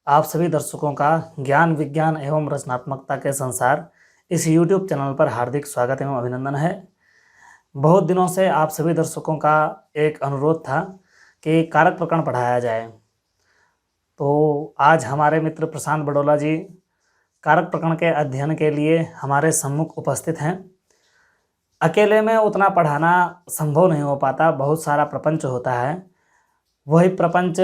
आप सभी दर्शकों का ज्ञान विज्ञान एवं रचनात्मकता के संसार इस YouTube चैनल पर हार्दिक स्वागत एवं अभिनंदन है। बहुत दिनों से आप सभी दर्शकों का एक अनुरोध था कि कारक प्रकरण पढ़ाया जाए, तो आज हमारे मित्र प्रशांत बडोला जी कारक प्रकरण के अध्ययन के लिए हमारे सम्मुख उपस्थित हैं। अकेले में उतना पढ़ाना संभव नहीं हो पाता, बहुत सारा प्रपंच होता है। वही प्रपंच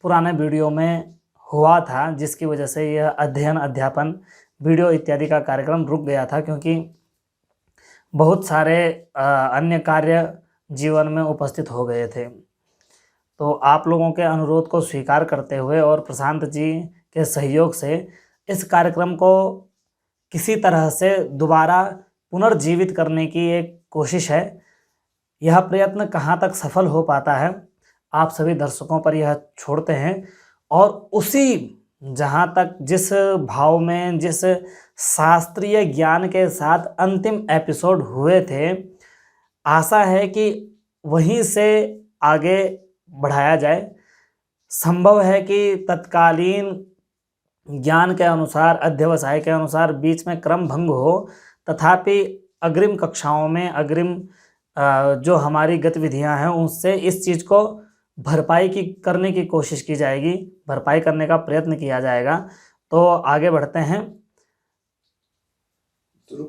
पुराने वीडियो में हुआ था, जिसकी वजह से यह अध्ययन अध्यापन वीडियो इत्यादि का कार्यक्रम रुक गया था, क्योंकि बहुत सारे अन्य कार्य जीवन में उपस्थित हो गए थे। तो आप लोगों के अनुरोध को स्वीकार करते हुए और प्रशांत जी के सहयोग से इस कार्यक्रम को किसी तरह से दोबारा पुनर्जीवित करने की एक कोशिश है। यह प्रयत्न कहाँ तक सफल हो पाता है आप सभी दर्शकों पर यह छोड़ते हैं, और उसी जहाँ तक जिस भाव में जिस शास्त्रीय ज्ञान के साथ अंतिम एपिसोड हुए थे, आशा है कि वहीं से आगे बढ़ाया जाए। संभव है कि तत्कालीन ज्ञान के अनुसार अध्यवसाय के अनुसार बीच में क्रम भंग हो, तथापि अग्रिम कक्षाओं में अग्रिम जो हमारी गतिविधियां हैं उससे इस चीज़ को भरपाई करने की कोशिश की जाएगी, भरपाई करने का प्रयत्न किया जाएगा। तो आगे बढ़ते हैं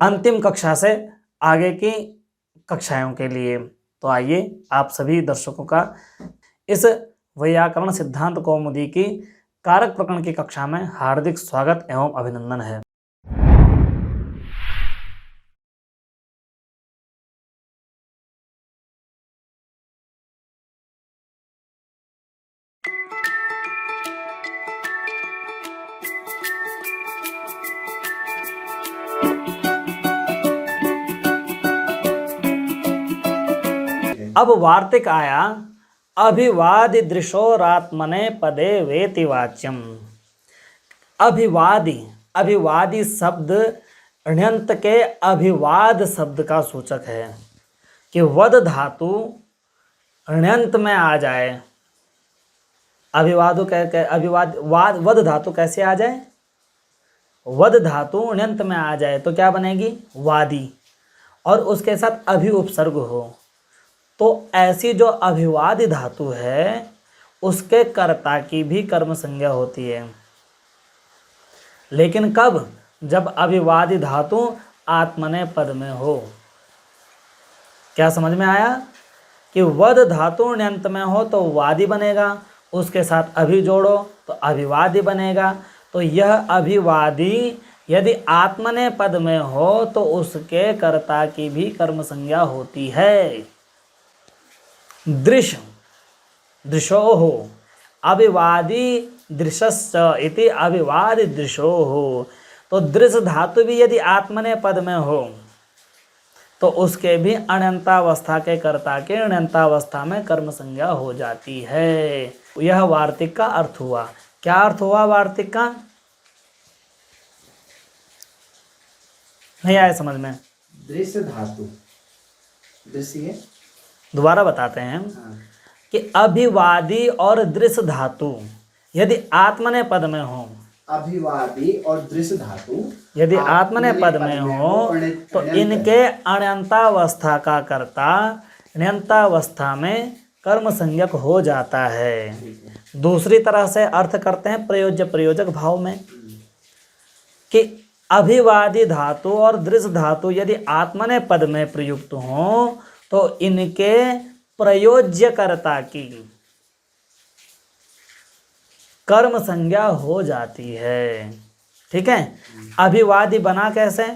अंतिम कक्षा से आगे की कक्षाओं के लिए। तो आइए आप सभी दर्शकों का इस वैयाकरण सिद्धांत कौमुदी की कारक प्रकरण की कक्षा में हार्दिक स्वागत एवं अभिनंदन है। अब वार्तिक आया, अभिवादि दृशोरात्मने पदे वेति वाच्यम। अभिवादी शब्द ण्यंत के अभिवाद शब्द का सूचक है कि वद धातु ण्यंत में आ जाए। वद धातु कैसे आ जाए? वद धातु ण्यंत में आ जाए तो क्या बनेगी? वादी, और उसके साथ अभि उपसर्ग हो। तो ऐसी जो अभिवादी धातु है उसके कर्ता की भी कर्म संज्ञा होती है, लेकिन कब? जब अभिवादी धातु आत्मने पद में हो। क्या समझ में आया कि वद धातु ण्यंत में हो तो वादी बनेगा, उसके साथ अभि जोड़ो तो अभिवादी बनेगा। तो यह अभिवादी यदि आत्मने पद में हो तो उसके कर्ता की भी कर्म संज्ञा होती है। दृशोः अभिवादी दृशश्च इति अभिवादी दृशोः। तो दृश धातु भी यदि आत्मने पद में हो तो उसके भी अण्यंतावस्था के कर्ता के अण्यंतावस्था में कर्म संज्ञा हो जाती है। यह वार्तिक का अर्थ हुआ। क्या अर्थ हुआ वार्तिक का? नहीं आया समझ में? दृश्य धातु दृश्य दोबारा बताते हैं कि अभिवादी और दृश्य धातु यदि आत्मने पद में हो, अभिवादी और दृश्य धातु यदि आत्मने पद में हो तो इनके अण्यंतावस्था का कर्ता ण्यंतावस्था में कर्म संज्ञक हो जाता है। दूसरी तरह से अर्थ करते हैं प्रयोज्य प्रयोजक भाव में कि अभिवादी धातु और दृश्य धातु यदि आत्मने पद में प्रयुक्त हो तो इनके प्रयोज्यकर्ता की कर्म संज्ञा हो जाती है। ठीक है। अभिवादी बना कैसे?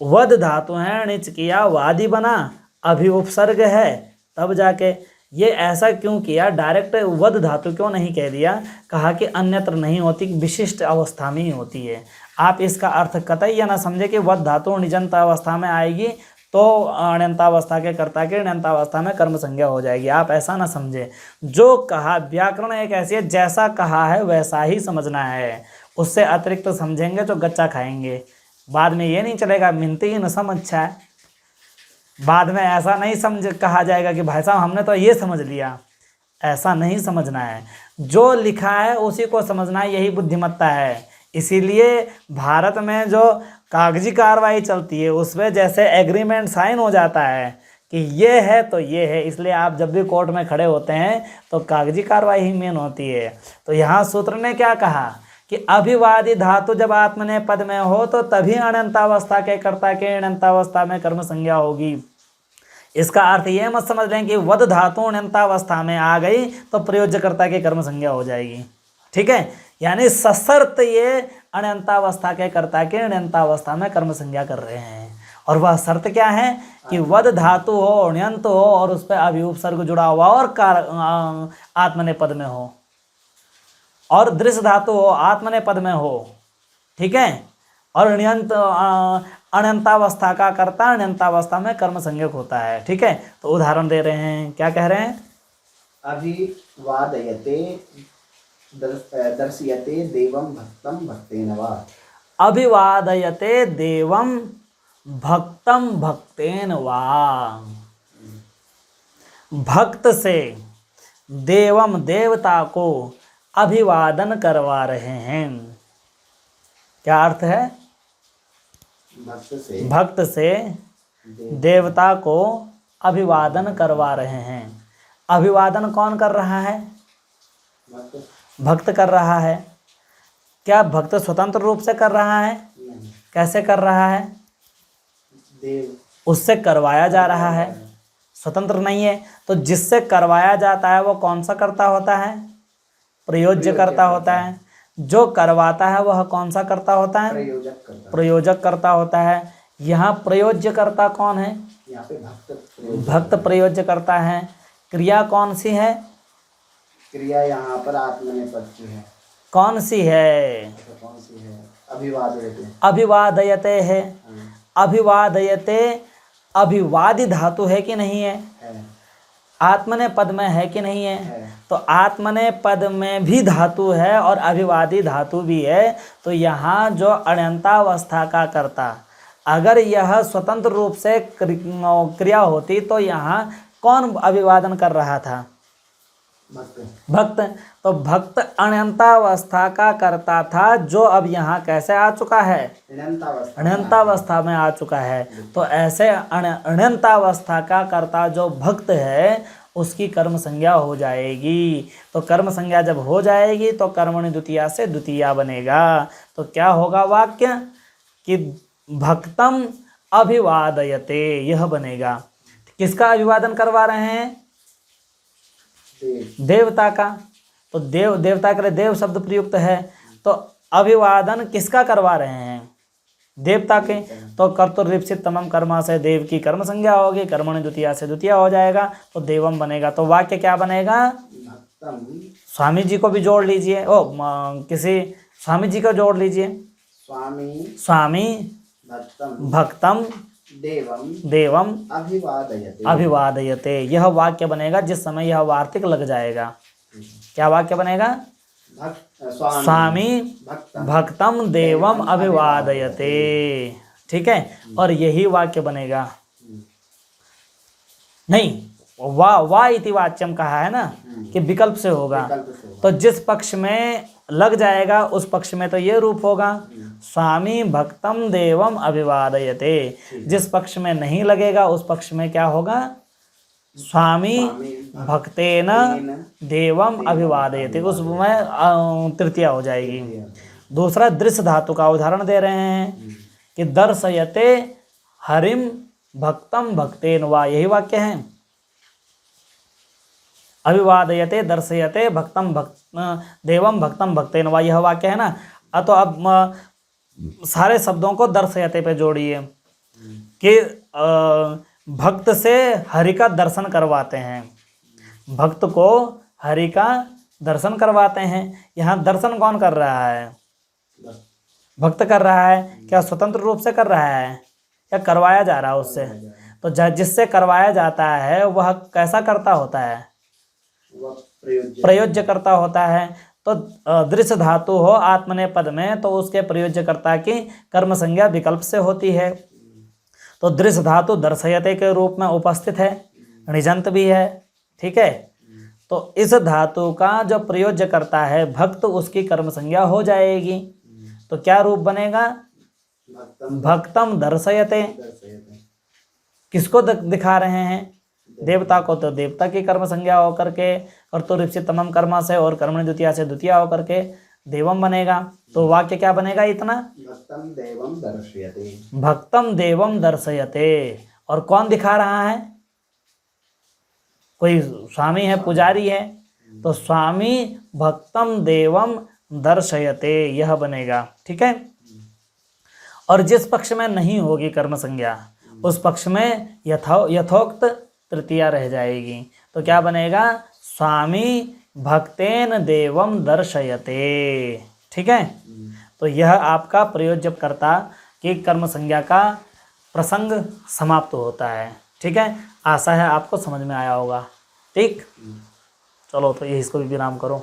वद धातु है, णिच किया, वादी बना, अभि उपसर्ग है, तब जाके। ये ऐसा क्यों किया? डायरेक्ट वद धातु क्यों नहीं कह दिया? कहा कि अन्यत्र नहीं होती, विशिष्ट अवस्था में ही होती है। आप इसका अर्थ कतई यह ना समझे कि वद धातु निजंत अवस्था में आएगी तो अण्यंतावस्था के कर्ता के अण्यंतावस्था में कर्म संज्ञा हो जाएगी। आप ऐसा ना समझे। जो कहा, व्याकरण एक ऐसी है, जैसा कहा है वैसा ही समझना है। उससे अतिरिक्त तो समझेंगे तो गच्चा खाएंगे। बाद में ये नहीं चलेगा मिनती ही न समझा है। बाद में ऐसा नहीं समझ कहा जाएगा कि भाई साहब हमने तो ये समझ लिया। ऐसा नहीं समझना है। जो लिखा है उसी को समझना, यही बुद्धिमत्ता है। इसीलिए भारत में जो कागजी कार्रवाई चलती है उसमें जैसे एग्रीमेंट साइन हो जाता है कि ये है तो ये है, इसलिए आप जब भी कोर्ट में खड़े होते हैं तो कागजी कार्रवाई ही मेन होती है। तो यहाँ सूत्र ने क्या कहा कि अभिवादी धातु जब आत्मनेपद में हो तो तभी अनंतावस्था के कर्ता के अनंतावस्था में कर्म संज्ञा होगी। इसका अर्थ ये मत समझ लें कि वद धातु अनंतावस्था में आ गई तो प्रयोज्यकर्ता की कर्म संज्ञा हो जाएगी, ठीक है। यानी सशर्त ये अनंतावस्था के कर्ता के अनंतावस्था में कर्म संज्ञा कर रहे हैं। और वह शर्त क्या है कि वद धातु हो, अण्यंत हो और उस पर अभिउपसर्ग जुड़ा हुआ और आत्मनेपद में हो, और दृश्य धातु हो आत्मनेपद में हो, ठीक है। और अनंतावस्था का कर्ता अनंतावस्था में कर्म संज्ञक होता है, ठीक है। तो उदाहरण दे रहे हैं, क्या कह रहे हैं? अभिवादयते दर्शयते देवं भक्तं भक्तेन वा। अभिवादयते देवं भक्तं भक्तेन वा। भक्त से देवम देवता को अभिवादन करवा रहे हैं। क्या अर्थ है? भक्त से देवता को अभिवादन करवा रहे हैं। अभिवादन कौन कर रहा है? भक्त कर रहा है। क्या भक्त स्वतंत्र रूप से कर रहा है? कैसे कर रहा है? उससे करवाया जा रहा है, स्वतंत्र नहीं है। तो जिससे करवाया जाता है वो कौन सा कर्ता होता है? प्रयोज्य कर्ता होता है। जो करवाता है वह कौन सा कर्ता होता है? प्रयोजक कर्ता होता है। यहाँ प्रयोज्य कर्ता कौन है? यहाँ पे भक्त प्रयोज्य करता है। क्रिया कौन सी है? क्रिया यहाँ पर आत्मनेपद की है। कौन सी है? कौन सी है? अभिवादयते। अभिवादयते है। अभिवादयते अभिवादी धातु है कि नहीं है? आत्मने पद में है कि नहीं है? तो आत्मने पद में भी धातु है और अभिवादी धातु भी है। तो यहाँ जो अण्यंतावस्था का कर्ता, अगर यह स्वतंत्र रूप से क्रिया होती तो यहाँ कौन अभिवादन कर रहा था? भक्त। तो भक्त अण्यंतावस्था का कर्ता था, जो अब यहाँ कैसे आ चुका है? अण्यंतावस्था में आ चुका है। तो ऐसे अण्यंतावस्था का कर्ता जो भक्त है उसकी कर्म संज्ञा हो जाएगी। तो कर्म संज्ञा जब हो जाएगी तो कर्मणि द्वितीया से द्वितीया बनेगा। तो क्या होगा वाक्य कि भक्तम अभिवादयते, यह बनेगा। किसका अभिवादन करवा रहे हैं? देवता का। तो देवता के लिए देव शब्द प्रयुक्त है। तो अभिवादन किसका करवा रहे हैं? देवता के। तो कर्तुर्लिप्सित तमम कर्मा से देव की कर्म संज्ञा होगी, कर्मणि द्वितीया से द्वितीया हो जाएगा तो देवम बनेगा। तो वाक्य क्या बनेगा? स्वामी जी को भी जोड़ लीजिए। किसी स्वामी जी को जोड़ लीजिए। स्वामी भक्तम देवम अभिवादयते। यह वाक्य बनेगा जिस समय यह वार्तिक लग जाएगा। क्या वाक्य बनेगा? स्वामी भक्तम देवम अभिवादयते, ठीक है। और यही वाक्य बनेगा। नहीं, वा इति वाच्यम कहा है ना कि विकल्प से होगा। तो जिस पक्ष में लग जाएगा उस पक्ष में तो ये रूप होगा, स्वामी भक्तम देवम अभिवादयते। जिस पक्ष में नहीं लगेगा उस पक्ष में क्या होगा? स्वामी भक्तेन देवम अभिवादयते, उसमें तृतीया हो जाएगी। दूसरा दृश्य धातु का उदाहरण दे रहे हैं कि दर्शयते हरिम भक्तम भक्तेन वा, यही वाक्य है। अभिवादयते दर्शयते भक्तम देवम भक्तम भक्तेन वा, यह वाक्य है ना। तो अब सारे शब्दों को दर्शयते पे जोड़िए कि भक्त से हरि का दर्शन करवाते हैं। भक्त को हरि का दर्शन करवाते हैं। यहाँ दर्शन कौन कर रहा है? भक्त कर रहा है। क्या स्वतंत्र रूप से कर रहा है या करवाया जा रहा है उससे? तो जिससे करवाया जाता है वह कैसा करता होता है? प्रयोज्य करता होता है। तो दृश्य धातु हो आत्मने पद में तो उसके प्रयोज्य कर्ता की कर्म संज्ञा विकल्प से होती है। तो दृश्य धातु दर्शयते के रूप में उपस्थित है, निजंत भी है, ठीक है। तो इस धातु का जो प्रयोज्य करता है भक्त, उसकी कर्म संज्ञा हो जाएगी। तो क्या रूप बनेगा? भक्तम भक्तम दर्शयते। दर्शयते। किसको दिखा रहे हैं? देवता को। तो देवता की कर्म संज्ञा होकर के और तो तमम कर्मा से और कर्मणि द्वितीया से द्वितीया होकर के देवम बनेगा। तो वाक्य क्या बनेगा इतना? भक्तम देवम दर्शयते। भक्तम देवम दर्शयते। और कौन दिखा रहा है? कोई स्वामी है, पुजारी है, तो स्वामी भक्तम देवम दर्शयते, यह बनेगा। ठीक है। और जिस पक्ष में नहीं होगी कर्म संज्ञा उस पक्ष में यथोक्त तृतीया रह जाएगी। तो क्या बनेगा? स्वामी भक्तेन देवम दर्शयते। ठीक है। तो यह आपका प्रयोज्यकर्ता की कर्म संज्ञा का प्रसंग समाप्त होता है। ठीक है। आशा है आपको समझ में आया होगा। ठीक, चलो तो ये इसको भी विराम करो।